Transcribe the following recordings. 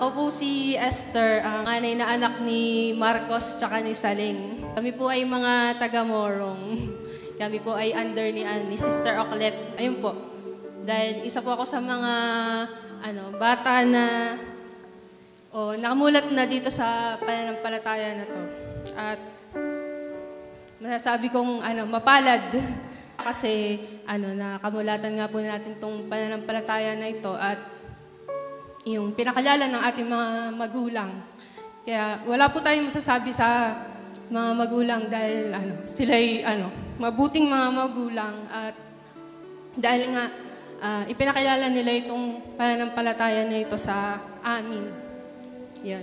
Ako po si Esther, ang anay na anak ni Marcos tsaka ni Saling. Kami po ay mga taga-Morong. Kami po ay under ni Sister Oclet. Ayun po. Dahil isa po ako sa mga bata na nakamulat na dito sa pananampalataya na to. At masasabi kong mapalad. Kasi nakamulatan nga po natin itong pananampalataya na ito at yung pinakalala ng ating mga magulang. Kaya wala po tayong masasabi sa mga magulang dahil sila'y mabuting mga magulang at dahil nga ipinakilala nila itong pananampalataya na ito sa amin. Yan.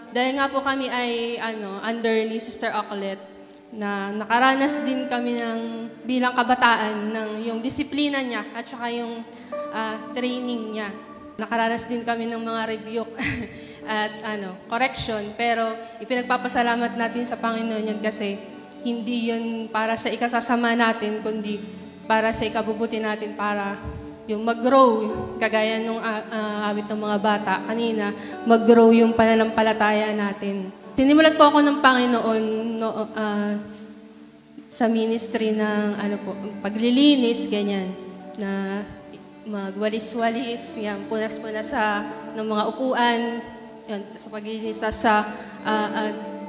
Dahil nga po kami ay under ni Sister Oclet na nakaranas din kami bilang kabataan ng yung disiplina niya at saka yung training niya. Nakaranas din kami ng mga rebuke at correction, pero ipinagpapasalamat natin sa Panginoon yun kasi hindi yun para sa ikasasama natin, kundi para sa ikabubuti natin, para yung mag-grow, kagaya nung awit ng mga bata kanina, mag-grow yung pananampalataya natin. Sinimulat po ako ng Panginoon sa ministry ng paglilinis, ganyan, na magwalis-walis, yan, punas-punas ng mga upuan, yan, sa paglilinis,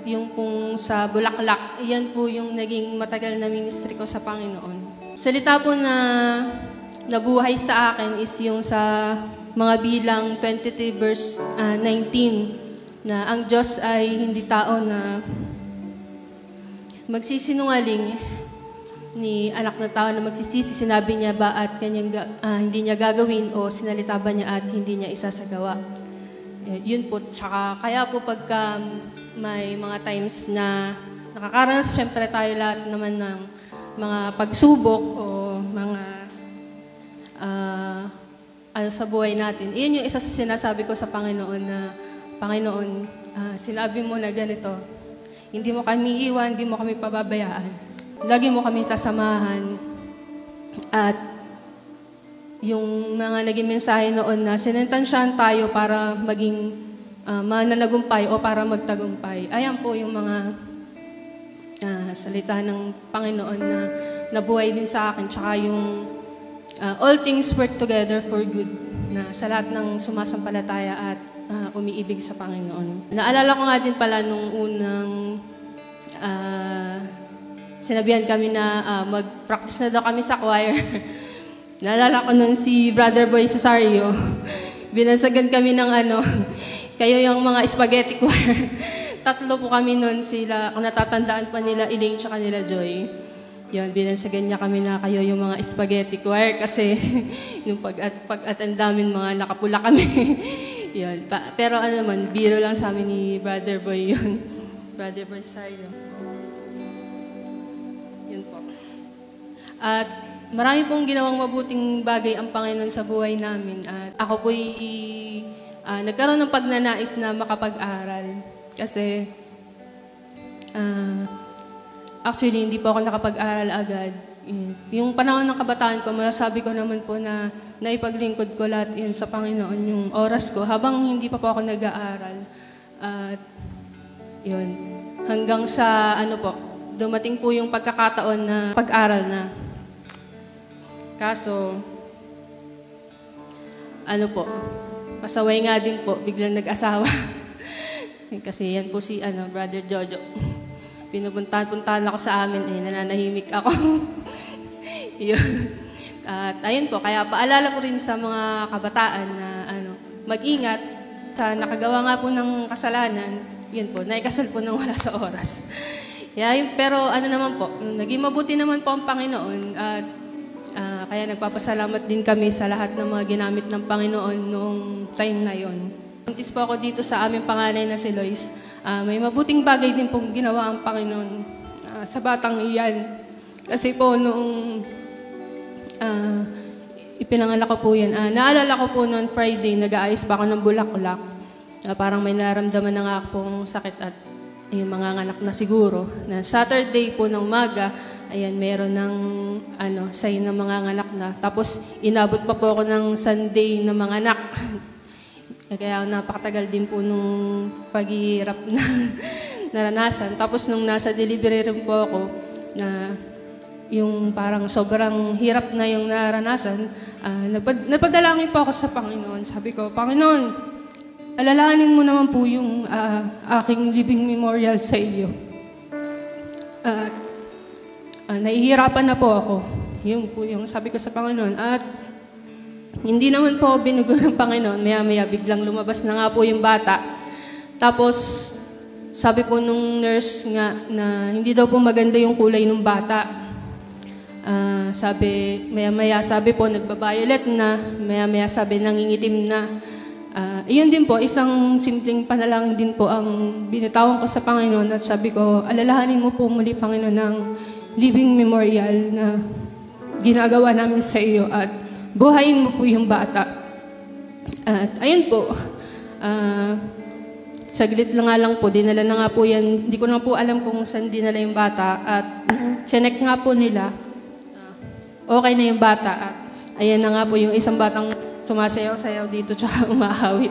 yung pong sa bulaklak, yan po yung naging matagal na ministry ko sa Panginoon. Salita po na nabuhay sa akin is yung sa mga bilang 23 verse 19, na ang Diyos ay hindi tao na magsisinungaling, ni anak na tao na magsisisi, sinabi niya ba at hindi niya gagawin o sinalita ba niya at hindi niya isasagawa. Yun po. Tsaka, kaya po pagka may mga times na nakakaranas, syempre tayo lahat naman ng mga pagsubok o mga sa buhay natin. Iyon yung isa sa sinasabi ko sa Panginoon na, Panginoon, sinabi mo na ganito, hindi mo kami iwan, hindi mo kami pababayaan. Lagi mo kami sasamahan. At yung mga naging mensahe noon na sinentansyahan tayo para maging mananagumpay o para magtagumpay. Ayan po yung mga salita ng Panginoon na nabuhay din sa akin. Tsaka yung all things work together for good, na sa lahat ng sumasampalataya at umiibig sa Panginoon. Naalala ko nga din pala nung unang sinabihan kami na mag-practice na daw kami sa choir. Naalala ko nun si Brother Boy Cesario. Binansagan kami ng kayo yung mga spaghetti choir. Tatlo po kami nun sila, kung natatandaan pa nila Elaine tsaka nila Joy. Yun, binansagan niya kami na kayo yung mga spaghetti choir kasi nung pag-attend namin mga nakapula kami. Yun. Pero naman, biro lang sa amin ni Brother Boy yun. Brother Boy Cesario. Yun po. At marami pong ginawang mabuting bagay ang Panginoon sa buhay namin. At ako po'y nagkaroon ng pagnanais na makapag-aral. Kasi actually, hindi po ako nakapag-aral agad. Yung panahon ng kabataan ko, masasabi ko naman po na naipaglingkod ko lahat yun sa Panginoon, yung oras ko, habang hindi pa po ako nag-aaral. At yun, hanggang sa dumating po yung pagkakataon na pag-aral na. Kaso, pasaway nga din po, biglang nag-asawa. Kasi yan po si Brother Jojo. Pinupuntahan ako sa amin, nananahimik ako. Yun. At ayun po, kaya paalala ko rin sa mga kabataan na mag-ingat. Nakagawa nga po ng kasalanan, yun po, naikasal po nang wala sa oras. Pero naman po, naging mabuti naman po ang Panginoon at kaya nagpapasalamat din kami sa lahat ng mga ginamit ng Panginoon noong time na yon. Buntis po ako dito sa aming panganay na si Lois. May mabuting bagay din pong ginawa ang Panginoon sa batang iyan. Kasi po noong ipinanganak ko po yan, naalala ko po noon Friday, nag-aayos pa ako ng bulaklak. Parang may nararamdaman na nga akong sakit at yung mga anak na siguro. Na Saturday po ng umaga, ayan, meron ng sign ng mga anak na. Tapos inabot pa po ako ng Sunday ng mga anak. Kaya napakatagal din po nung paghihirap na naranasan. Tapos nung nasa delivery room po ako, na yung parang sobrang hirap na yung naranasan, nagpadalangin po ako sa Panginoon. Sabi ko, Panginoon, alalahanin mo naman po yung aking living memorial sa iyo. Nahihirapan na po ako. Yun po yung sabi ko sa Panginoon. At hindi naman po ako binugo ng Panginoon. Maya-maya biglang lumabas na nga po yung bata. Tapos, sabi po nung nurse nga na hindi daw po maganda yung kulay ng bata. Sabi, maya-maya sabi po nagba-violet na, maya-maya sabi nangingitim na. Iyon din po, isang simpleng panalangin din po ang binitawan ko sa Panginoon at sabi ko, alalahanin mo po muli, Panginoon, ng living memorial na ginagawa namin sa iyo at buhayin mo po yung bata. At ayun po, saglit lang po, dinala na nga po yan. Hindi ko na po alam kung saan dinala yung bata. At chinek nga po nila, okay na yung bata. At ayan na nga po yung isang batang sumasayaw-sayaw dito tsaka umahawit.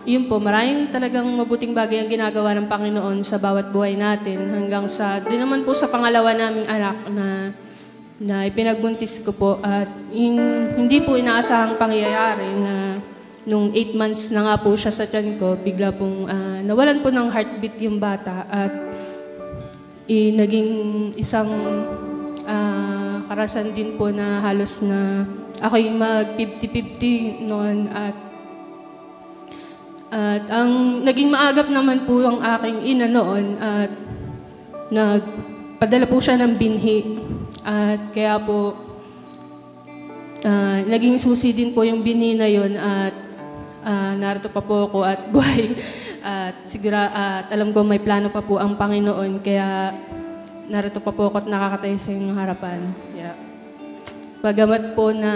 Yun po, maraming talagang mabuting bagay ang ginagawa ng Panginoon sa bawat buhay natin. Hanggang sa, din naman po sa pangalawa naming anak na ipinagbuntis ko po at hindi po inaasahang pangyayari na nung 8 months na nga po siya sa tiyan ko, bigla pong nawalan po ng heartbeat yung bata at naging isang karasan din po na halos na ako'y mag 50-50 noon at ang naging maagap naman po ang aking ina noon at nagpadala po siya ng binhi. At kaya po, naging susi din po yung binhi na yun at narito pa po ako at buhay. At alam ko may plano pa po ang Panginoon, kaya narito pa po ako at nakakatayo sa inyong harapan. Yeah. Bagamat po na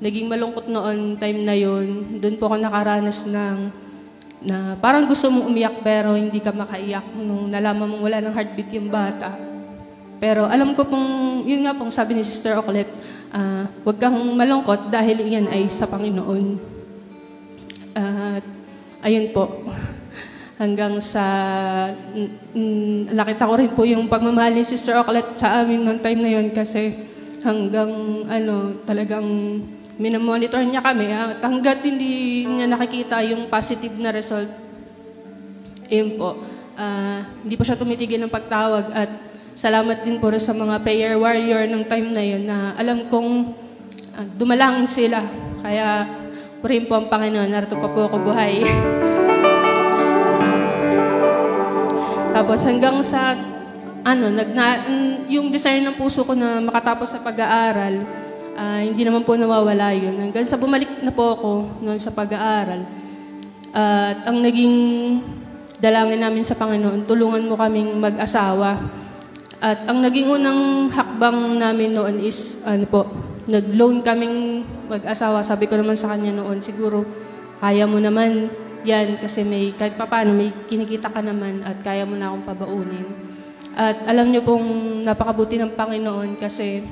naging malungkot noon, time na yun, doon po ako nakaranas na parang gusto mong umiyak pero hindi ka makaiyak nung nalaman mong wala ng heartbeat yung bata. Pero alam ko pong, yun nga pong sabi ni Sister Ocolet, huwag kang malungkot dahil iyan ay sa Panginoon. Ayun po. Hanggang sa, nakita ko rin po yung pagmamahal ni Sister Ocolet sa amin noong time na yun kasi hanggang talagang minamonitor niya kami. At hanggat hindi niya nakikita yung positive na result, ayun po, hindi po siya tumitigil ng pagtawag at salamat din po sa mga prayer warrior ng time na yun na alam kong dumalangin sila. Kaya purihin po ang Panginoon, narito pa po ako buhay. Tapos hanggang sa, yung desire ng puso ko na makatapos sa pag-aaral, hindi naman po nawawala yun. Hanggang sa bumalik na po ako noon sa pag-aaral. At ang naging dalangin namin sa Panginoon, tulungan mo kaming mag-asawa. At ang naging unang hakbang namin noon is, nag-loan kaming mag-asawa. Sabi ko naman sa kanya noon, siguro, kaya mo naman yan kasi kahit papaano, may kinikita ka naman at kaya mo na akong pabaunin. At alam niyo pong napakabuti ng Panginoon kasi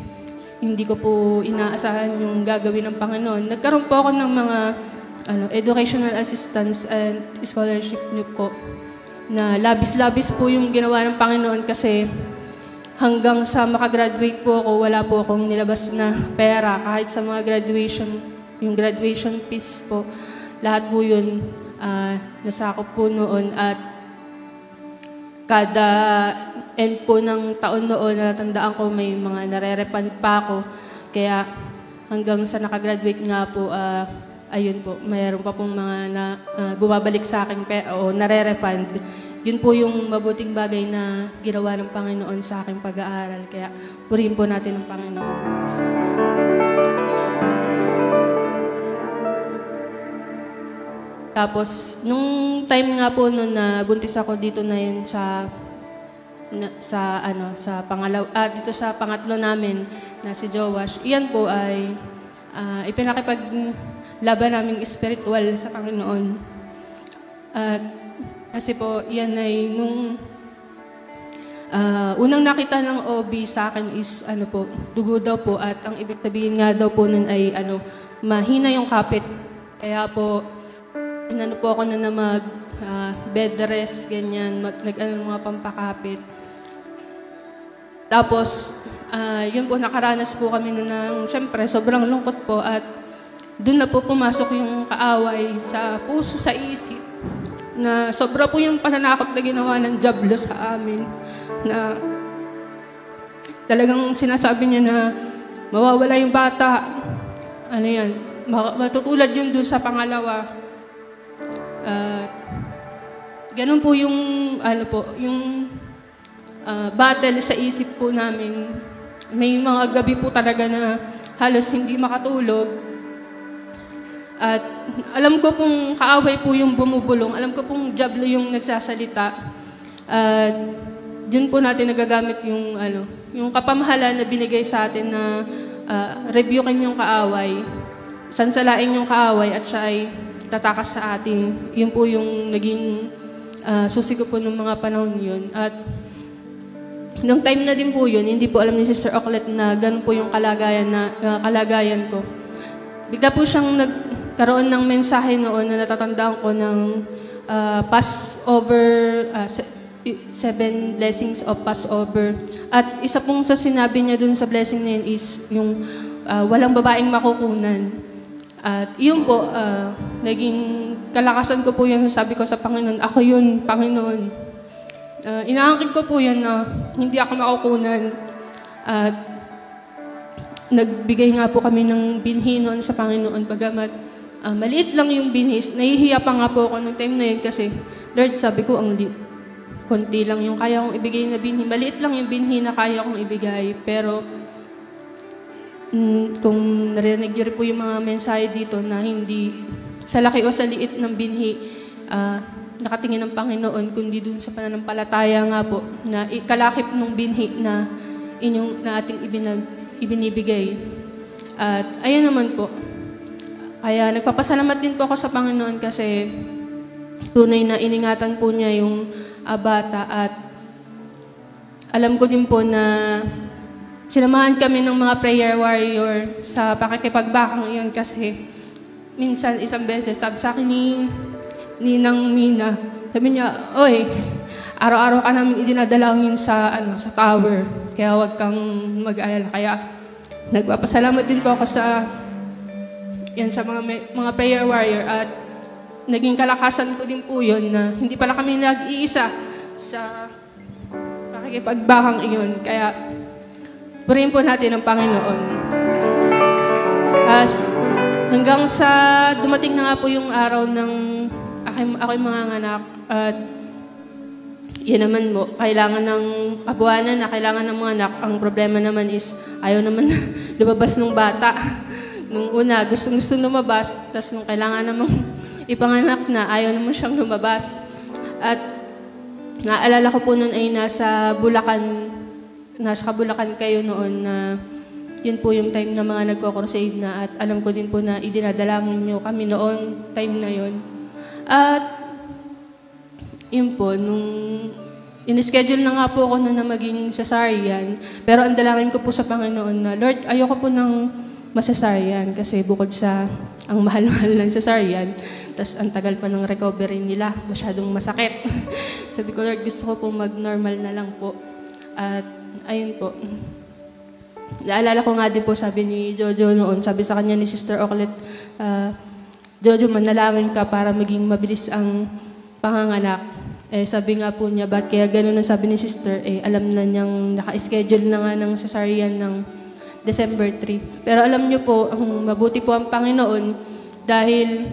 hindi ko po inaasahan yung gagawin ng Panginoon. Nagkaroon po ako ng mga educational assistance and scholarship niyo po na labis-labis po yung ginawa ng Panginoon kasi hanggang sa makagraduate po ako, wala po akong nilabas na pera. Kahit sa mga yung graduation fees po, lahat po yun nasakop po noon. At kada end po ng taon noon, natandaan ko may mga nare-refund pa ako. Kaya hanggang sa nakagraduate nga po, ayun po, mayroon pa pong mga bumabalik sa akin o nare-refund. Yun po yung mabuting bagay na ginawa ng Panginoon sa aking pag-aaral. Kaya purihin po natin ang Panginoon. Tapos, nung time nga po nung buntis ako dito na yun sa dito sa pangatlo namin na si Joash, iyan po ay ipinakipaglaban namin spiritual sa Panginoon. At kasi po, yan ay nung unang nakita ng OB sa akin is dugo daw po at ang ibig sabihin nga daw po nun ay mahina yung kapit Kaya po, inano po ako na mag bed rest, ganyan, nag-ano mga pampakapit. Tapos, yun po, nakaranas po kami noon ng, syempre, sobrang lungkot po at doon na po pumasok yung kaaway sa puso, sa isip, na sobra po yung pananakot na ginawa ng Diablo sa amin, na talagang sinasabi niya na mawawala yung bata, ano yan, matutulad yun doon sa pangalawa. Ganun po yung, ano po, yung battle sa isip po namin. May mga gabi po talaga na halos hindi makatulog. At alam ko pong kaaway po yung bumubulong. Alam ko pong Diablo yung nagsasalita. At dyan po natin nagagamit yung, yung kapamahalan na binigay sa atin na rebukin yung kaaway, sansalain yung kaaway at siya ay tatakas sa atin. Yun po yung naging susi ko po ng mga panahon yun. At nung time na din po yun, hindi po alam ni Sister Oklet na ganun po yung kalagayan ko. Bigla po siyang nagkaroon ng mensahe noon na natatandaan ko ng Passover, 7 blessings of Passover. At isa pong sa sinabi niya dun sa blessing na yun is yung walang babaeng makukunan. At yun po, naging kalakasan ko po yun, sabi ko sa Panginoon, ako yun, Panginoon. Inaangkin ko po yan na hindi ako makukunan. At nagbigay nga po kami ng binhi noon sa Panginoon. Bagamat maliit lang yung binhi, nahihiya pa nga po ako ng time na yun kasi, Lord, sabi ko, konti lang yung kaya kong ibigay na binhi. Maliit lang yung binhi na kaya kong ibigay. Pero kung narinig niyo rin po yung mga mensahe dito na hindi sa laki o sa liit ng binhi, nakatingin ng Panginoon, kundi dun sa pananampalataya nga po, na ikalakip ng binhi na ating ibinibigay. At ayun naman po. Kaya nagpapasalamat din po ako sa Panginoon kasi tunay na iningatan po niya yung bata at alam ko din po na sinamahan kami ng mga prayer warrior sa pakikipagbakang iyon kasi minsan isang beses sabi sa akin ni Ninang Mina, sabi niya, oy, araw-araw ka namin idinadalangin sa tower, kaya huwag kang mag-alala. Kaya nagpapasalamat din po ako sa mga prayer warrior at naging kalakasan ko din po yun na hindi pala kami nag-iisa sa pakikipagbakang iyon. Kaya purihin po natin ang Panginoon. Hanggang sa dumating na nga po yung araw ng ako'y mga anak at yan naman mo, kailangan ng kabuhanan na kailangan ng mga anak. Ang problema naman is ayaw naman lumabas ng bata. Nung una, gustong-gusto lumabas, tapos nung kailangan namang ipanganak na, ayaw naman siyang lumabas. At naalala ko po noon ay nasa Kabulacan kayo noon na yun po yung time na mga nagko-crusade na at alam ko din po na idinadalangin niyo kami noon, time na yun. At yun po, nung in-schedule na nga po ako na maging cesarean, pero ang dalangin ko po sa Panginoon na, Lord, ayoko po ng masasaryan kasi bukod sa ang mahal-mahal ng cesarean, tas ang tagal pa ng recovery nila, masyadong masakit. Sabi ko, Lord, gusto ko po mag-normal na lang po. At ayun po, naalala ko nga din po, sabi ni Jojo noon, sabi sa kanya ni Sister Oklet, Jojo, manalangin ka para maging mabilis ang panganganak. Sabi nga po niya, ba't kaya gano'n ang sabi ni Sister? Alam na niyang naka-schedule na nga ng cesarean ng December 3. Pero alam niyo po, mabuti po ang Panginoon dahil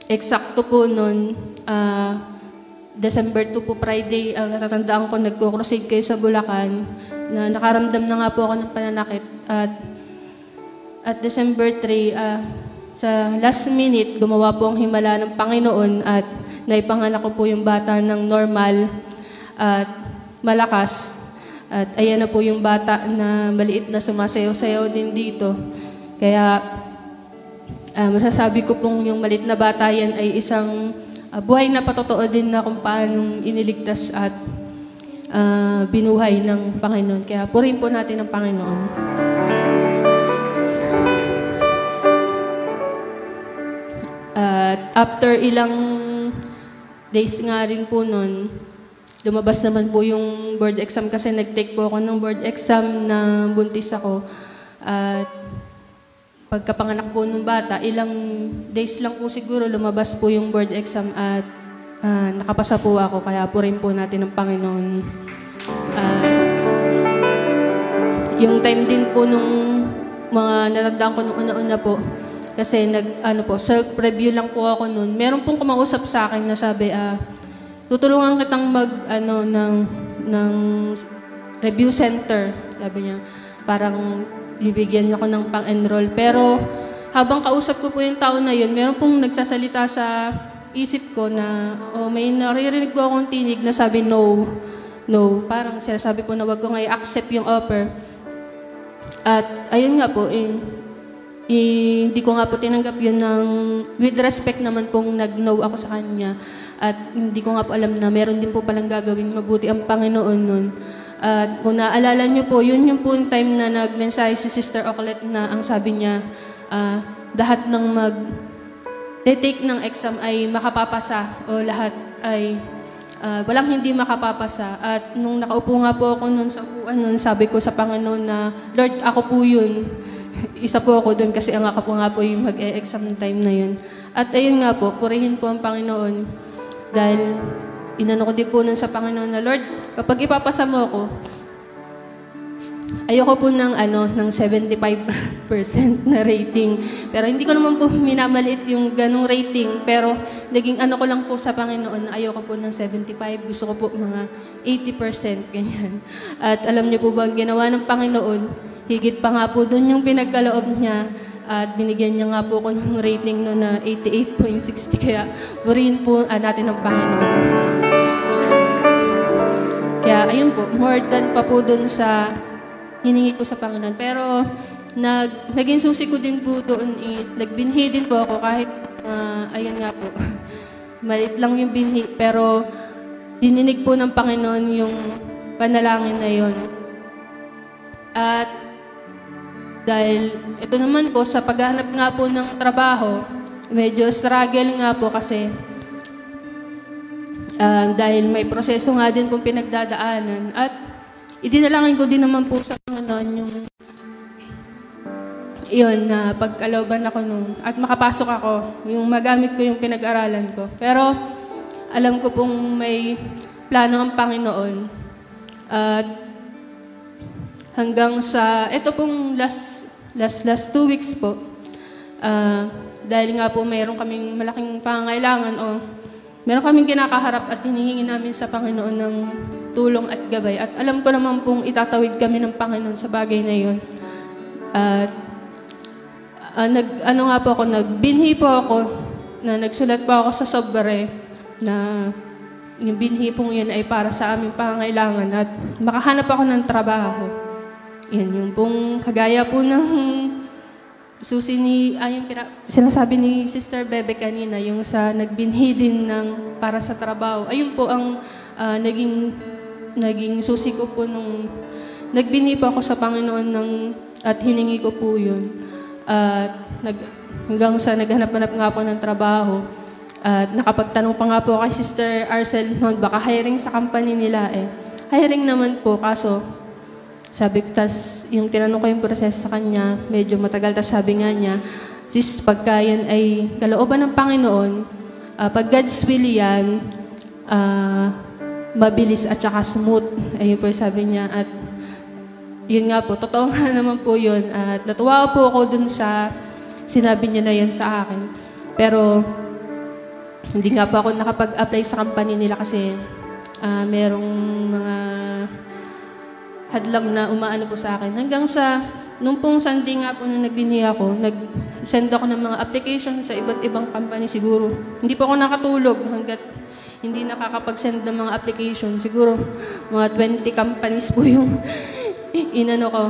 eksakto po noon, December 2 po Friday, natatandaan ko, nagko-crusade kayo sa Bulacan, na nakaramdam na nga po ako ng pananakit. At December 3, sa last minute, gumawa po ang himala ng Panginoon at naipanganak ko po yung bata ng normal at malakas. At ayan na po yung bata na maliit na sumasayaw-sayaw din dito. Kaya masasabi ko pong yung maliit na bata yan ay isang buhay na patotoo din na kung paanong iniligtas at binuhay ng Panginoon. Kaya purihin po natin ang Panginoon. after ilang days nga rin po nun, lumabas naman po yung board exam kasi nag-take po ako ng board exam na buntis ako. At pagkapanganak po ng bata, ilang days lang po siguro lumabas po yung board exam at nakapasa po ako. Kaya po rin po natin ng Panginoon. Yung time din po nung mga natandaan ko nung una-una po, kasi self-review lang po ako noon. Meron pong kumausap sa akin na sabi, tutulungan kitang ng review center. Sabi niya, parang bibigyan niya ko ng pang-enroll. Pero habang kausap ko po yung tao na yun, meron pong nagsasalita sa isip ko na, may naririnig po akong tinig na sabi, no. Parang sinasabi po na wag ko nga i-accept yung offer. At ayun nga po, hindi ko nga po tinanggap yun with respect naman pong nag-no ako sa kanya. At hindi ko nga po alam na meron din po palang gagawin mabuti ang Panginoon nun. At kung naalala niyo po, yun yung po yung time na nag-mensahe si Sister Ocolet na ang sabi niya, lahat ng mag-take ng exam ay makapapasa o lahat ay walang hindi makapapasa. At nung nakaupo nga po ako nun sa upuan nun, sabi ko sa Panginoon na, Lord, ako po yun. Isa po ako dun kasi ako po nga po yung mag-e-exam time na yun. At ayun nga po, purihin po ang Panginoon. Dahil inano ko din po nun sa Panginoon na, Lord, kapag ipapasa mo ako, ayoko po ng 75% na rating. Pero hindi ko naman po minamaliit yung ganong rating. Pero naging ko lang po sa Panginoon na ayoko po ng 75. Gusto ko po mga 80%, ganyan. At alam niyo po ba ang ginawa ng Panginoon? Higit pa nga po doon yung pinagkaloob niya. At binigyan niya nga po ko ng rating no na 88.60. Kaya purihin po natin ang Panginoon. Kaya ayun po, more than pa po doon sa hiningi ko sa Panginoon. Pero naging susi ko din po doon is, nagbinhi din po ako kahit, ayun nga po, maliit lang yung binhi. Pero dininig po ng Panginoon yung panalangin na yun. At dahil ito naman po, sa paghahanap nga po ng trabaho, medyo struggle nga po kasi dahil may proseso nga din pong pinagdadaanan. At idinalangin ko din naman po sa Panginoon yun na pagkalooban ako nung at makapasok ako, yung magamit ko yung pinag-aralan ko. Pero alam ko pong may plano ang Panginoon. At hanggang sa ito pong last 2 weeks po, dahil nga po mayroon kaming malaking pangangailangan o meron kaming kinakaharap at hinihingi namin sa Panginoon ng tulong at gabay. At alam ko naman pong itatawid kami ng Panginoon sa bagay na yun. At nagbinhi po ako, na nagsulat po ako sa sobre na yung binhi pong yun ay para sa aming pangangailangan at makahanap ako ng trabaho. Yan yung pong kagaya po ng susi sinasabi ni Sister Bebe kanina, yung sa nagbinhi din ng para sa trabaho. Ayun po ang naging susi ko po nung nagbinhi po ako sa Panginoon at hiningi ko po yun. At hanggang sa naghanap-hanap nga po ng trabaho. At nakapagtanong pa nga po kay Sister Arcel noon, baka hiring sa company nila eh. Hiring naman po, kaso sabi ko, yung tinanong ko yung proseso sa kanya, medyo matagal, tas sabi nga niya, sis, pagka yan ay kalooban ng Panginoon, pag God's will yan, mabilis at saka smooth. Ayun po sabi niya. At yun nga po, totoo nga naman po yun. At natuwa po ako dun sa sinabi niya na yun sa akin. Pero hindi nga po ako nakapag-apply sa company nila kasi merong mga hadlang na umaano po sa akin. Hanggang sa, nung pong Sunday nga po na nagbinhi ako, nag-send ako ng mga application sa iba't ibang company siguro. Hindi po ako nakatulog hanggat hindi nakakapag-send ng mga application. Siguro mga 20 companies po yung inano ko.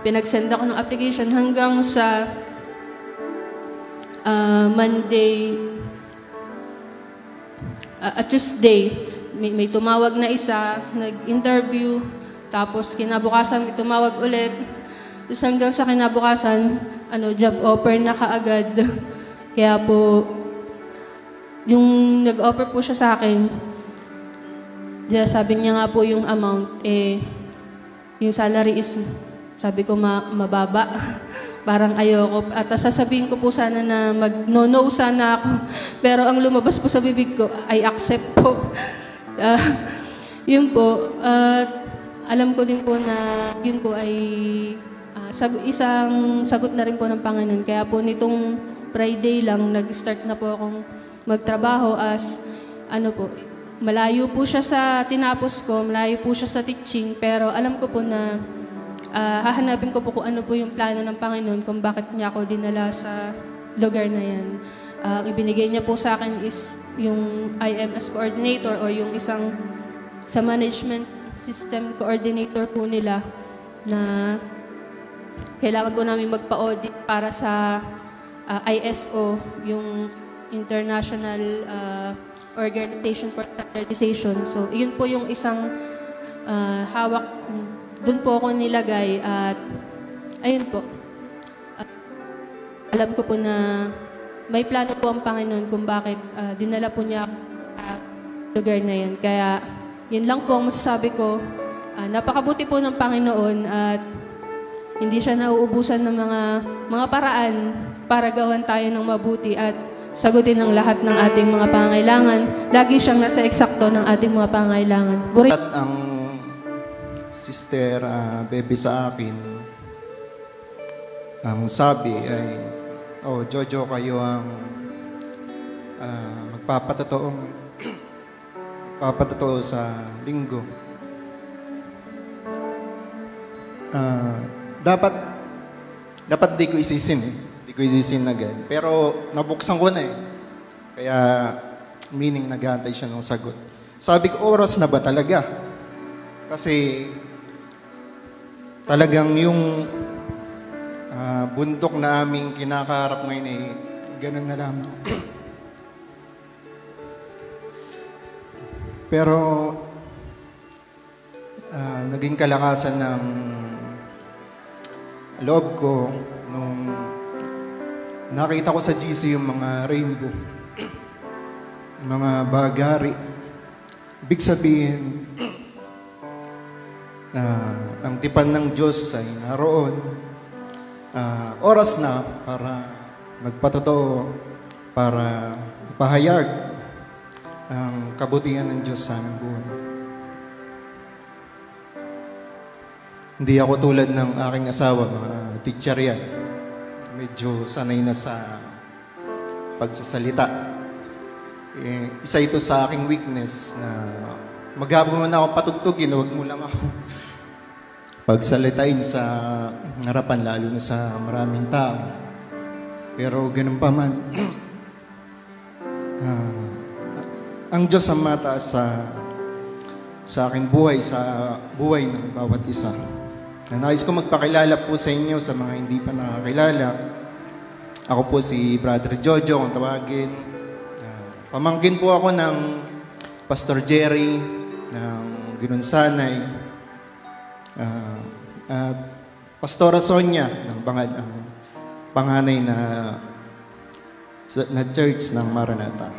Pinag-send ako ng application hanggang sa Monday, Tuesday. May tumawag na isa, nag-interview. Tapos kinabukasan may tumawag ulit. Tapos hanggang sa kinabukasan, job offer na kaagad. Kaya po, yung nag-offer po siya sa akin, sabi niya nga po yung amount, yung salary is, sabi ko, mababa. Parang ayoko. At sasabihin ko po sana na mag-no sana ako. Pero ang lumabas po sa bibig ko, I accept po. Yun po. Alam ko din po na yun po ay isang sagot na rin po ng Panginoon. Kaya po nitong Friday lang, nag-start na po akong magtrabaho as malayo po siya sa tinapos ko, malayo po siya sa teaching, pero alam ko po na hahanapin ko po kung ano po yung plano ng Panginoon kung bakit niya ako dinala sa lugar na yan. Ang ibinigay niya po sa akin is yung IMS coordinator o yung isang sa management system coordinator po nila na kailangan po namin magpa-audit para sa ISO, yung International Organization for Standardization. So, yun po yung isang hawak. Doon po ako nilagay at ayun po. Alam ko po na may plano po ang Panginoon kung bakit dinala po niya sa lugar na yun. Kaya yun lang po ang masasabi ko. Napakabuti po ng Panginoon at hindi siya nauubusan ng mga paraan para gawan tayo ng mabuti at sagutin ang lahat ng ating mga pangangailangan. Lagi siyang nasa eksakto ng ating mga pangangailangan. At ang Sister Bebe sa akin, ang sabi ay, Jojo, kayo ang magpapatotoo sa linggo. Dapat di ko isisin Di ko isisin agad. Pero nabuksan ko na Kaya meaning nag-aantay siya ng sagot. Sabi ko, oras na ba talaga? Kasi talagang yung bundok na aming kinakaharap ngayon ganun na lang. Pero naging kalakasan ng loob ko nung nakita ko sa GC yung mga rainbow, mga bagari. Ibig sabihin, ang tipan ng Diyos ay naroon. Oras na para magpatotoo, para ipahayag ang kabutihan ng Diyos sa aming buhay. Hindi ako tulad ng aking asawa, mga teacher yan. Medyo sanay na sa pagsasalita. Isa ito sa aking weakness na maghapon mo na ako patugtugin, huwag mo lang ako pagsalitain sa harapan, lalo na sa maraming tao. Pero ganun pa man, ang Diyos ang mataas sa aking buhay, sa buhay ng bawat isa. Nais ko magpakilala po sa inyo sa mga hindi pa nakakilala. Ako po si Brother Jojo, kung tawagin. Pamangkin po ako ng Pastor Jerry, ng Ginunsanay, at Pastora Sonia, ng panganay na church ng Maranatha.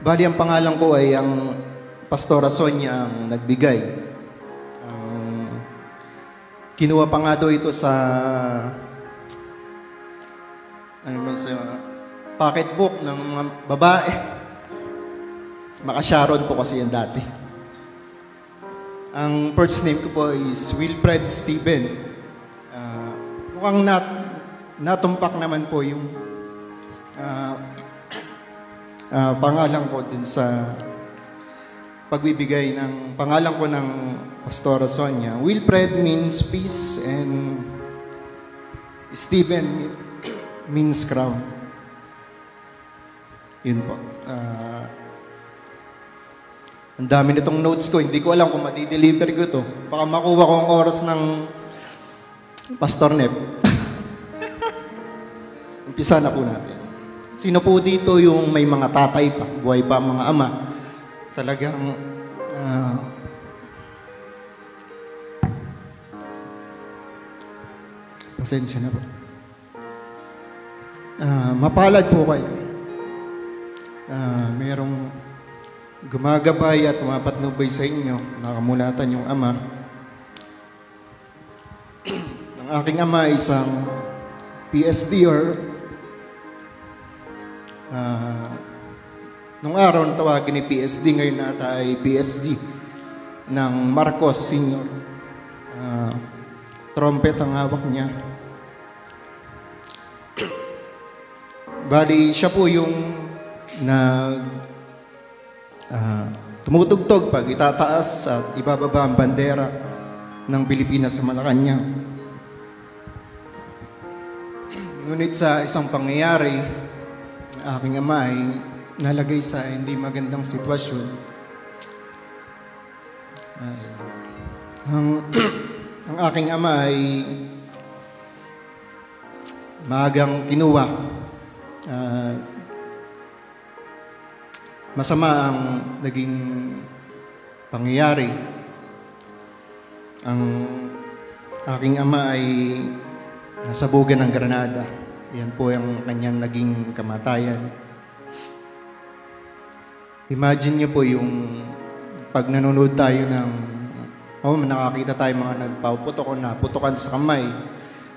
Bali, ang pangalan ko ay ang Pastora Sonia ang nagbigay. Kinuha pa nga daw ito sa sa pocketbook ng mga babae. Maka-Sharon po kasi yan dati. Ang first name ko po is Wilfred Steven. Mukhang natumpak naman po yung pangalan ko dun sa pagbibigay ng pangalan ko ng Pastora Sonia. Wilfred means peace and Steven means crown. Yun po. Ang dami nitong notes ko. Hindi ko alam kung madi-deliver ko to. Baka makuha ko ang oras ng Pastor Nep. Umpisa na po natin. Sino po dito yung may mga tatay pa, buhay pa ang mga ama? Talagang pasensya na po. Mapalad po kayo. merong gumagabay at mapatnubay sa inyo, nakamulatan yung ama. Ang aking ama ay isang PSD nung araw na tawagin ni PSD, ngayon nata ay PSG ng Marcos Sr. Trumpet ang hawak niya. Bali, siya po yung tumutugtog pag itataas at ibababa ang bandera ng Pilipinas sa Malacanang. Ngunit sa isang pangyayari, aking ama ay nalagay sa hindi magandang sitwasyon. Ang aking ama ay maagang kinuha. Masama ang naging pangyayari. Ang aking ama ay nasabugan ng granada. Yan po ang kanyang naging kamatayan. Imagine niyo po yung pag nanonood tayo ng nakakita tayo mga nagpaputok o naputokan sa kamay.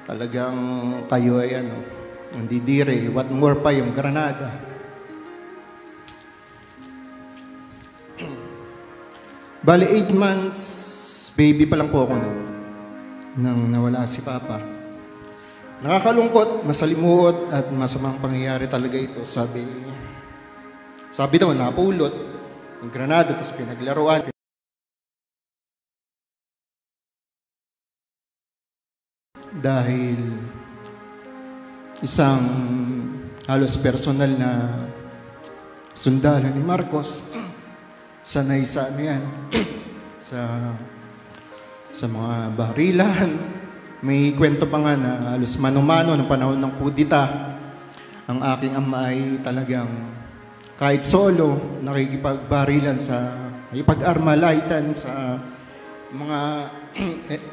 Talagang kayo ay nandidire. What more pa yung granada. Bali, 8 months, baby pa lang po ako nang nawala si Papa. Nakakalungkot, masalimuot, at masamang pangyayari talaga ito. Sabi daw, napulot yung granada, tapos pinaglaruan. Dahil isang halos personal na sundalo ni Marcos, sanay sa sa mga barilan. May kwento pa nga na halos mano-mano ng panahon ng kudita. Ang aking ama ay talagang kahit solo, nakikipagbarilan nakipag-armalitan sa mga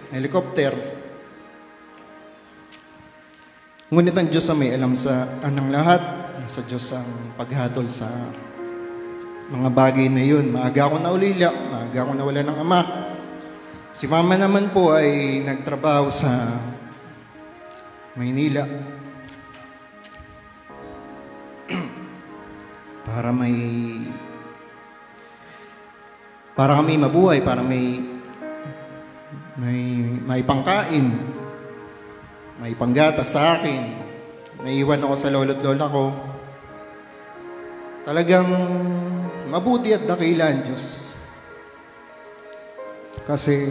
helicopter. Ngunit ang Diyos ang may alam sa anang lahat. Sa Diyos ang paghatol sa mga bagay na yun. Maaga ako naulila, maaga ako nawala ng ama. Si mama naman po ay nagtrabaho sa Maynila para kami mabuhay, para may pangkain, may panggatas sa akin. Naiwan ako sa lolo't lola ko. Talagang mabuti at dakila ang Diyos. Kasi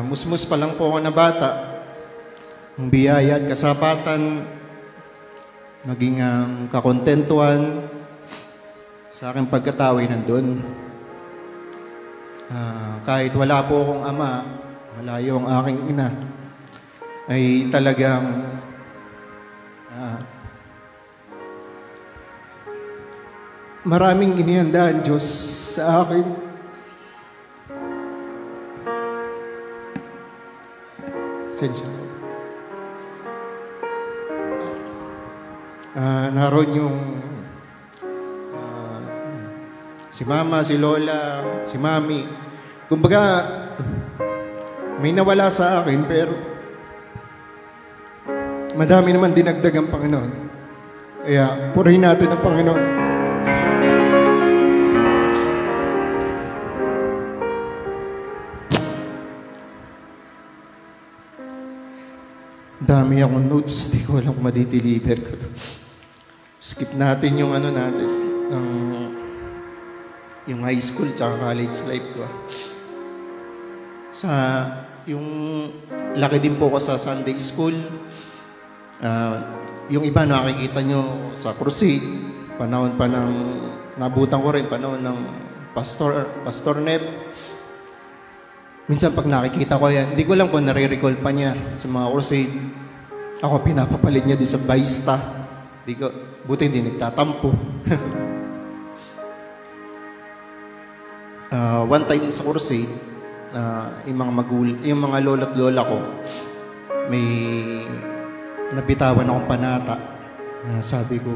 musmus pa lang po ako na bata. Ang biyaya at kasapatan, maging ang kakontentuhan sa aking pagkatao ay nandun. Kahit wala po akong ama, malayo ang aking ina, ay talagang maraming inihanda ang Diyos sa akin. Sensya. Naroon yung si Mama, si Lola, si Mami. Kumbaga, may nawala sa akin, pero madami naman dinagdag ang Panginoon. Kaya, purihin natin ang Panginoon. Dami akong notes, di ko alam kung madideliver ko. Skip natin yung natin, yung high school tsaka college life ko. Yung laki din po ko sa Sunday school. Yung iba nakikita nyo sa crusade, panahon pa ng, nabutan ko rin, panahon ng Pastor Nep. Minsan pag nakikita ko yan, hindi ko lang kung nare-recall pa niya sa mga crusade. Ako, pinapapalit niya din sa Baista. Buti hindi nagtatampo. One time sa crusade, yung mga lola't lola ko, may nabitawan akong panata. Sabi ko,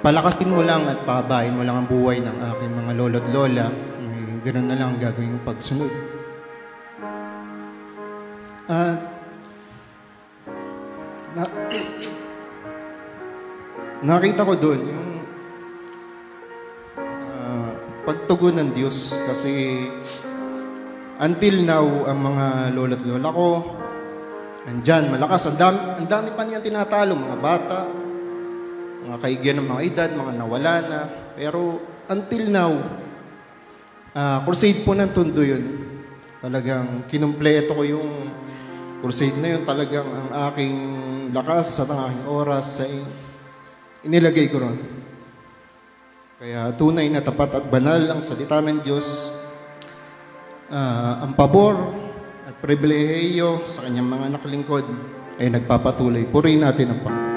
palakasin mo lang at pabain mo lang ang buhay ng aking mga lolo't lola. Ganoon na lang ang gagawin yung pagsunod. At nakita ko doon yung pagtugon ng Diyos. Kasi until now, ang mga lolo't lola ko, andyan, malakas. Ang dami pa niya tinatalo, mga bata, mga kaigyan ng mga edad, mga nawala na. Pero until now, crusade po ng Tondo yun. Talagang kinumpleto ko yung crusade na yun. Talagang ang aking lakas at ang aking oras ay inilagay ko ron. Kaya tunay na tapat at banal ang salita ng Diyos. Ang pabor at pribilehiyo sa kanyang mga nakalingkod ay nagpapatuloy. Purihin natin ang Panginoon.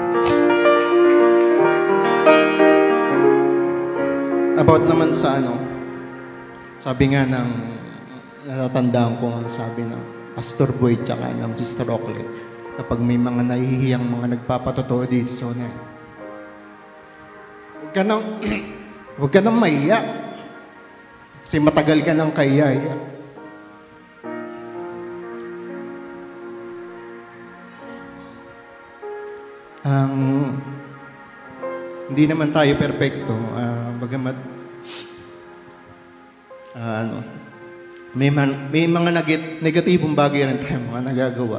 About naman sa sabi nga ng natatandaan ko ang sabi ng Pastor Boy tsaka ng Sister Ocle, kapag may mga nahihiyang mga nagpapatotoo dito sa una, huwag ka nang mahiya. Kasi matagal ka nang kaya. Hindi naman tayo perfecto. Bagamat may mga negatibong bagay rin tayo mga nagagawa.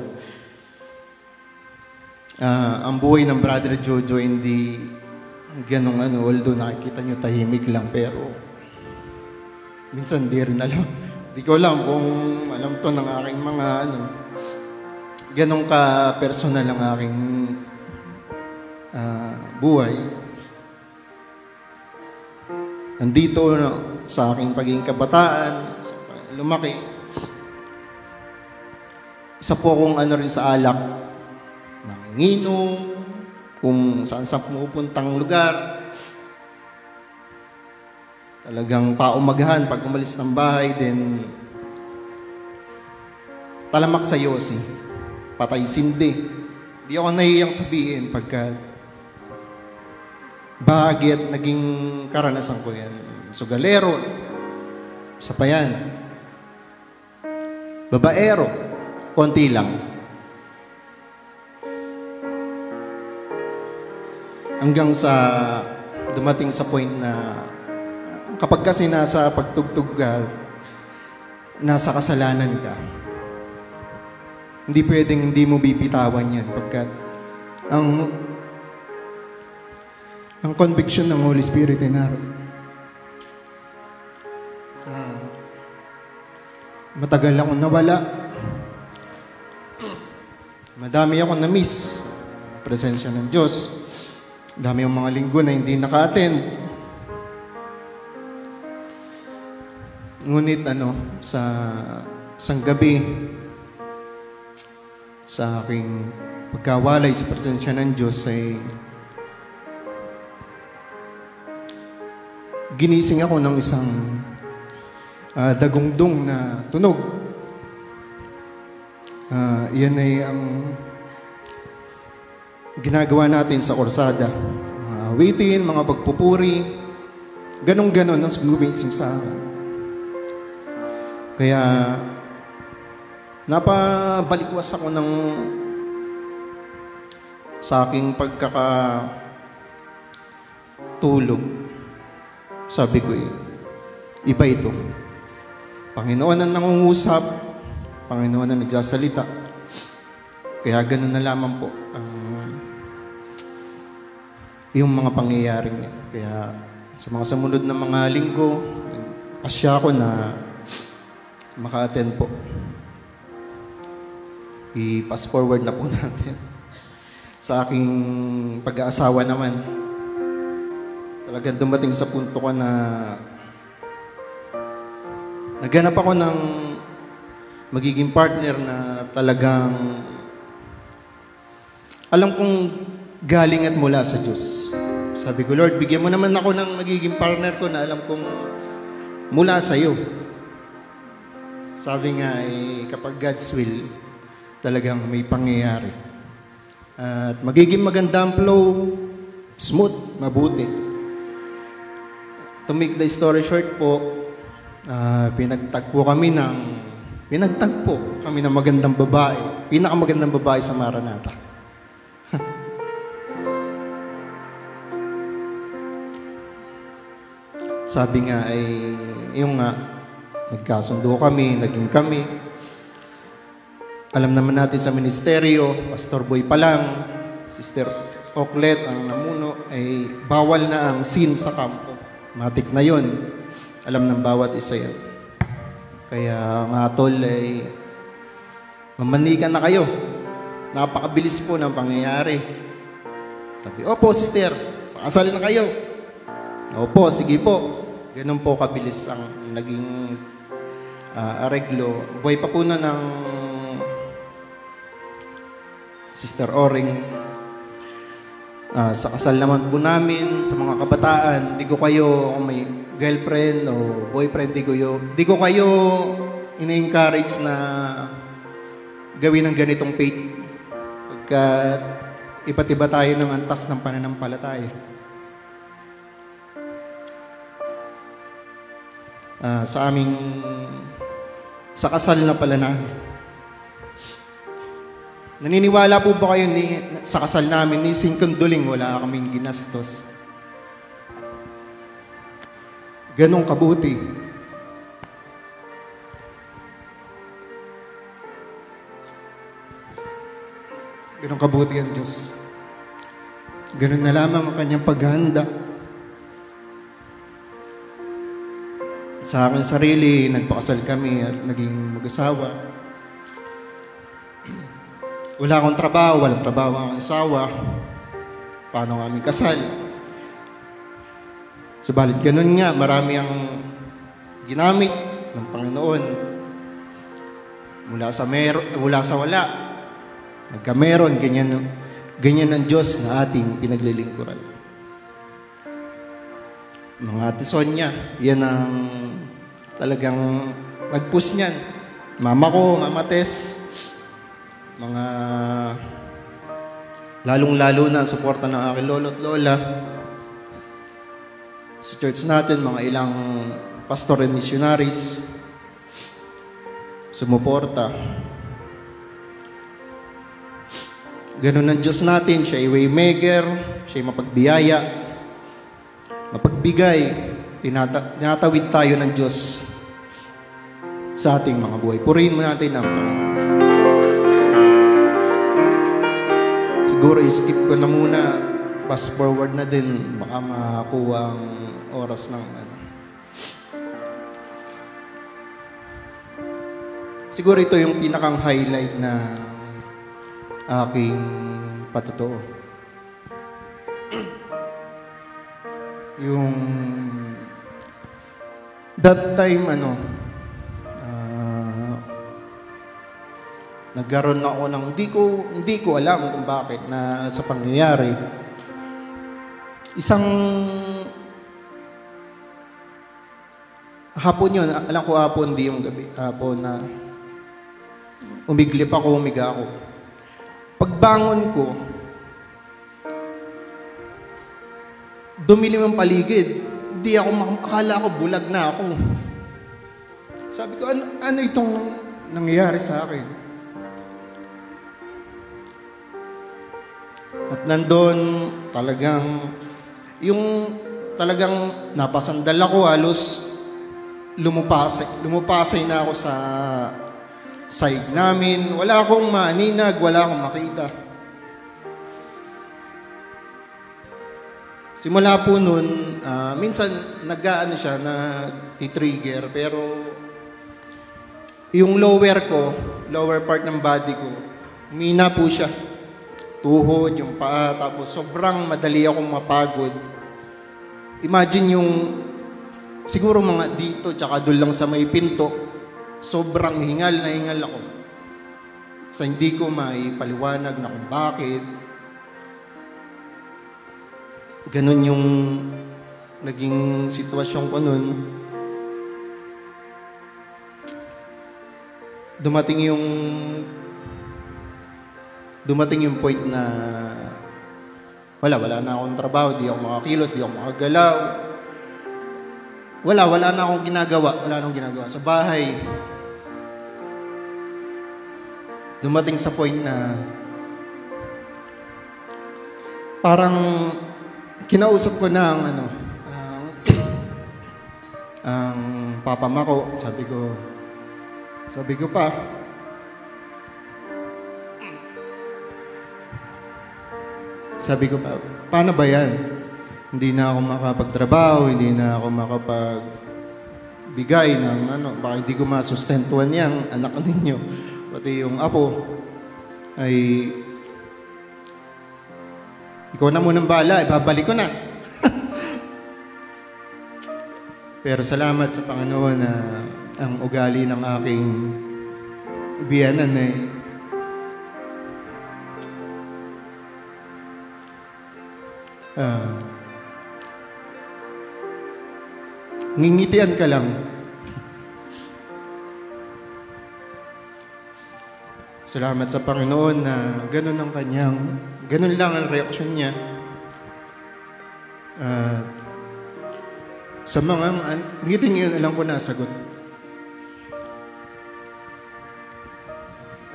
Ang buhay ng Brother Jojo hindi ganong although nakikita nyo tahimik lang, pero minsan di rin alam. Di ko alam kung alam to ng aking mga ganong ka-personal ang aking buhay. Nandito sa aking pagiging kabataan, lumaki. Isa po akong rin sa alak, nanginginom, kung saan sa pumupuntang lugar. Talagang paumagahan pag umalis ng bahay, then talamak sa yosi, patay sindi. Di ako nahihiyang sabihin pagka bahagi at naging karanasan ko yan. Sugalero, isa pa yan. Babaero, konti lang. Hanggang sa dumating sa point na kapag kasi nasa pagtugtog ka, nasa kasalanan ka, hindi pwedeng hindi mo bibitawan yan pagkat ang conviction ng Holy Spirit ay naroon. Matagal akong nawala. Madami akong na-miss. Presensya ng Diyos. Dami yung mga linggo na hindi naka-attend. Ngunit sa isang gabi, sa aking pagkawalay sa presensya ng Diyos ay ginising ako ng isang dagungdong na tunog. Iyan ay ang ginagawa natin sa korsada. Mga awitin, mga pagpupuri, ganong-ganon ang gumising sa akin. Kaya napabalikwas ako sa aking pagkakatulog. Sabi ko iba ito. Panginoon ang nangungusap, Panginoon ang nagsasalita. Kaya ganun na lamang po yung mga pangyayaring yan. Kaya sa mga sumunod na mga linggo, pasya ko na maka-attend po. I-pass forward na po natin. Sa aking pag-aasawa naman, talagang dumating sa punto ko na naghanap ako ng magiging partner na talagang alam kong galing at mula sa Diyos. Sabi ko, Lord, bigyan mo naman ako ng magiging partner ko na alam kong mula sa iyo. Sabi nga, kapag God's will, talagang may pangyayari. At magiging maganda ang flow, smooth, mabuti. To make the story short po, pinagtagpo kami ng magandang babae. Pinakamagandang babae sa Maranatha. Sabi nga ay, yung nga, nagkasundo kami, naging kami. Alam naman natin sa ministeryo, Pastor Boy pa lang, Sister Oklet, ang namuno, ay bawal na ang sin sa kampo. Matik na yon. Alam ng bawat isa yan. Kaya nga tol ay mamanikan na kayo. Napakabilis po ng pangyayari. Sabi, opo sister, pakasal na kayo. Opo, sige po. Ganun po kabilis ang naging areglo. Buhay pa po na ng Sister Oring. Sa kasal naman po namin, sa mga kabataan, di ko kayo, kung may girlfriend o boyfriend, di ko kayo ina-encourage na gawin ng ganitong faith. Pagkat iba't iba tayo ng antas ng pananampalataya. Sa kasal na pala namin. Naniniwala po ba kayo sa kasal namin ni Singkonduling wala kaming ginastos? Ganong kabuti. Ganong kabuti ang Diyos. Ganon na lamang ang kanyang paghahanda. Sa aking sarili, nagpakasal kami at naging mag-asawa. Wala akong trabaho, walang trabaho ang asawa. Paano nga aming kasal? Subalit ganun nga, marami ang ginamit ng Panginoon. Mula sa wala, nagkameron, ganyan ang Diyos na ating pinaglilingkuran. Mga Ate Sonia, yan ang talagang nag-push niyan. Mama ko, Mama Tess, mga lalong-lalo na suporta ng aking lolo at lola. Sa church natin, mga ilang pastor and missionaries sumuporta. Ganun ang Diyos natin, siya ay waymaker, siya ay mapagbiyaya, mapagbigay, tinatawid tayo ng Diyos sa ating mga buhay. Purihin mo natin ang Panginoon. Siguro skip ko na muna, fast forward na din, baka makakuha ang oras ng Siguro ito yung pinakang highlight na aking patotoo. Yung that time nagkaroon ako ng hindi ko alam kung bakit na sa pangyayari. Isang hapon yun, alam ko hapon, di yung gabi, hapon na umiglip ako, umiga ako. Pagbangon ko, dumilim ang paligid. Hindi ako akala ko bulag na ako. Sabi ko, ano itong nangyayari sa akin? At nandun, talagang napasandal ako, halos lumupasay na ako sa side namin. Wala akong maaninag, wala akong makita. Simula po nun, minsan nag-trigger, pero yung lower part ng body ko, humina po siya. Tuhod, yung paa, tapos sobrang madali akong mapagod. Imagine siguro mga dito, tsaka doon lang sa may pinto, sobrang hingal na hingal ako. Sa hindi ko maipaliwanag na kung bakit. Ganun yung naging sitwasyon ko nun. Dumating yung dumating yung point na wala na akong trabaho, di ako makakilos, di ako makagalaw. Wala na akong ginagawa sa bahay. Dumating sa point na parang kinausap ko na ang papa ko, sabi ko pa, paano ba yan? Hindi na ako makapagtrabaho, hindi na ako makapagbigay ng baka hindi ko masustentuhan yang anak ninyo. Pati yung apo ay ikaw na munang bahala, ibabalik ko na. Pero salamat sa Panginoon na ang ugali ng aking biyanan ay ngingitian ka lang. Salamat sa Panginoon na ganun lang ang reaksyon niya. Sa mga ngiting yun, alam ko na sagot.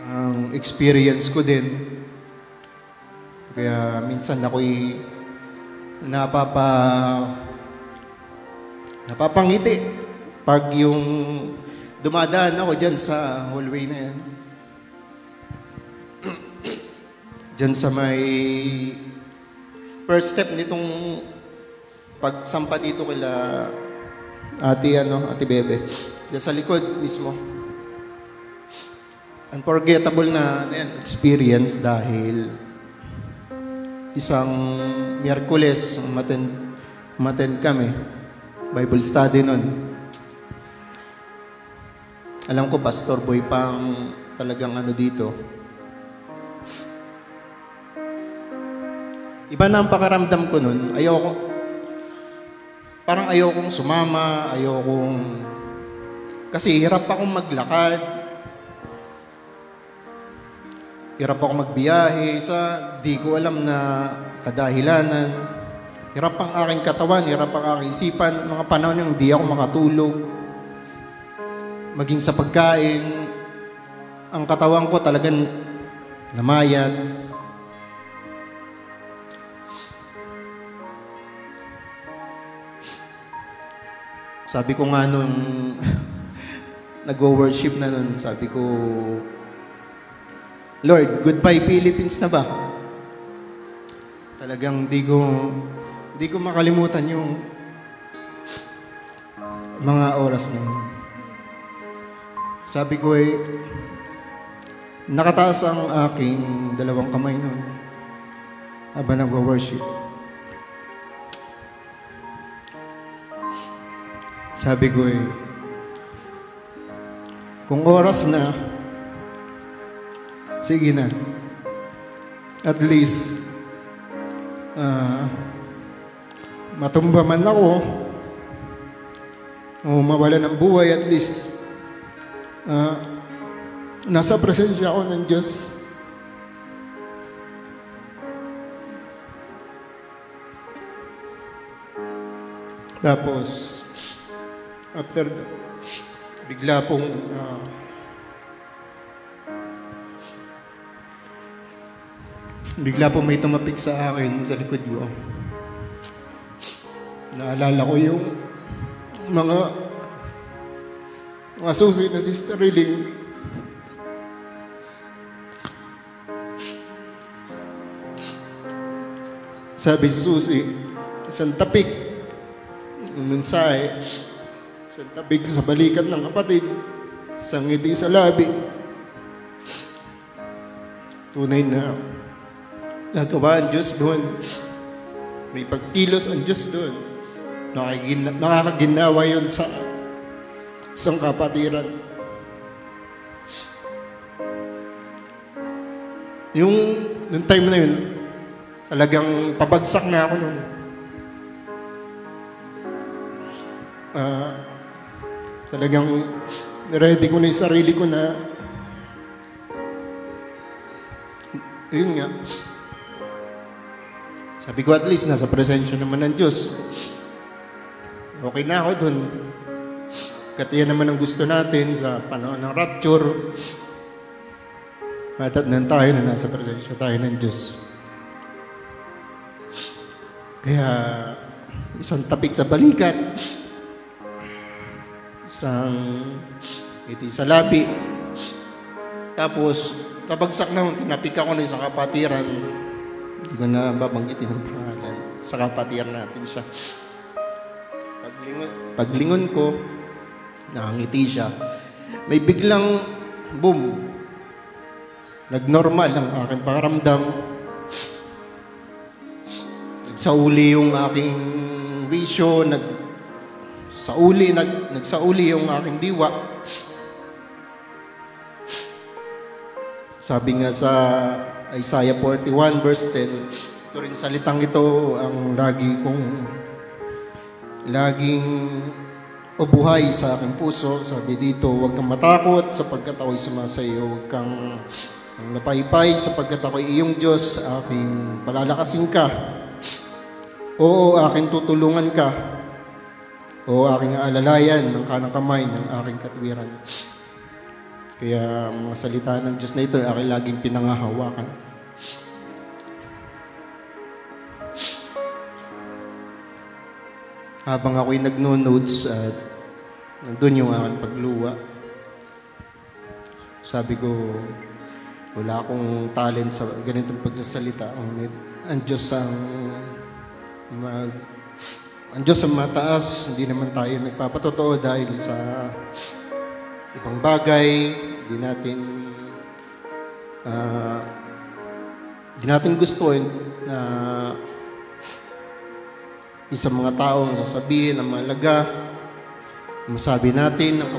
Ang experience ko din, kaya minsan ako'y napapangiti pag yung dumadaan ako dyan sa hallway na yan. Dyan sa may first step nitong pagsampa dito kila Ate Bebe. Dyan sa likod mismo. Unforgettable na experience dahil isang Miyerkules umattend kami. Bible study nun. Alam ko, Pastor Boy pang talagang dito. Iba na ang pakaramdam ko nun. Parang ayokong sumama, kasi hirap akong maglakad. Hirap akong magbiyahe di ko alam na kadahilanan. Hirap ang aking katawan, hirap ang aking isipan. Mga panahon yung hindi ako makatulog. Maging sa pagkain, ang katawan ko talagang namayat. Sabi ko nga nung nag-worship na nun, sabi ko, Lord, goodbye Philippines na ba? Talagang di ko makalimutan yung mga oras na yun. Sabi ko nakataas ang aking dalawang kamay nun habang nag-worship. Sabi ko kung oras na, sige na. At least, matumba man ako, o mawala ng buhay, at least, nasa presensya ako ng Diyos. Tapos, after bigla pong may tumapik sa akin sa likod ko. Naalala ko yung mga susi na Sister Riling. Sabi sa susi, isang tapik, mensahe, isang tapik sa balikat ng kapatid, isang ngiti sa labi. Tunay na nagawa ang Diyos doon. May pagkilos ang Diyos doon. Nakakaginawa yun sa isang kapatiran. Nung time na yun, talagang pabagsak na ako noon. Talagang ready ko na yung sarili ko na Yun nga. Sabi ko, at least nasa presensya naman ng Diyos. Okay na ako dun. Katiyan naman ang gusto natin sa panahon ng rapture. Matatnan tayo na nasa presensya tayo ng Diyos. Kaya, isang tapik sa balikat, isang iti sa labi, tapos, kabagsak na, tinapik ako na sa kapatiran. Hindi ko na babanggitin ang pangalan. Sa kapatiran natin siya. Paglingon ko, nakangiti siya. May biglang, boom, nagnormal ang aking pakiramdam. Nagsauli yung aking bisyo, nagsauli yung aking diwa. Sabi nga sa Isaiah 41 verse 10, ito rin salitang ito ang laging ubuhay sa aking puso. Sabi dito, huwag kang matakot sapagkat ako'y sumasayo. Huwag kang napaypay sapagkat ako'y iyong Diyos. Aking palalakasin ka. Oo, aking tutulungan ka. Oo, aking aalalayan ng kanang kamay ng aking katwiran. Kaya mga salita ng Diyos na ito, aking laging pinangahawakan. Habang ako'y nagno-notes at nandun yung aking pagluwa, sabi ko, wala akong talent sa ganitong pagsasalita. Ang Diyos ang Diyos ang mataas, hindi naman tayo nagpapatotoo dahil sa ibang bagay, hindi natin gusto na isang mga taong sasabihin ang mahalaga, masabi natin ang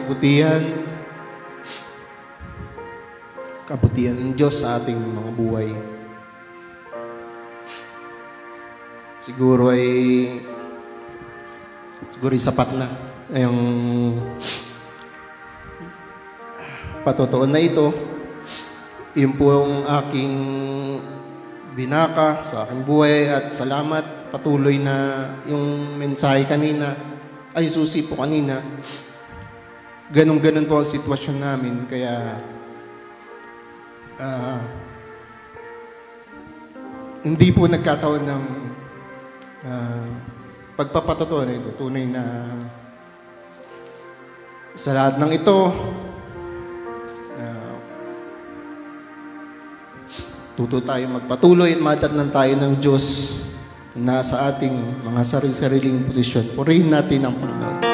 kabutihan ng Diyos sa ating mga buhay. Siguro sapat na yung patotoo na ito. Yun po ang aking binaka sa aking buhay at salamat. Patuloy na yung mensahe kanina, ay susi po kanina. Ganun po ang sitwasyon namin. Kaya hindi po nagkataon ng pagpapatotoo na ito. Tunay na sa lahat ng ito, tuto tayo magpatuloy at madatnan tayo ng Diyos na sa ating mga sarili-sariling posisyon. Purihin natin ang Panginoon.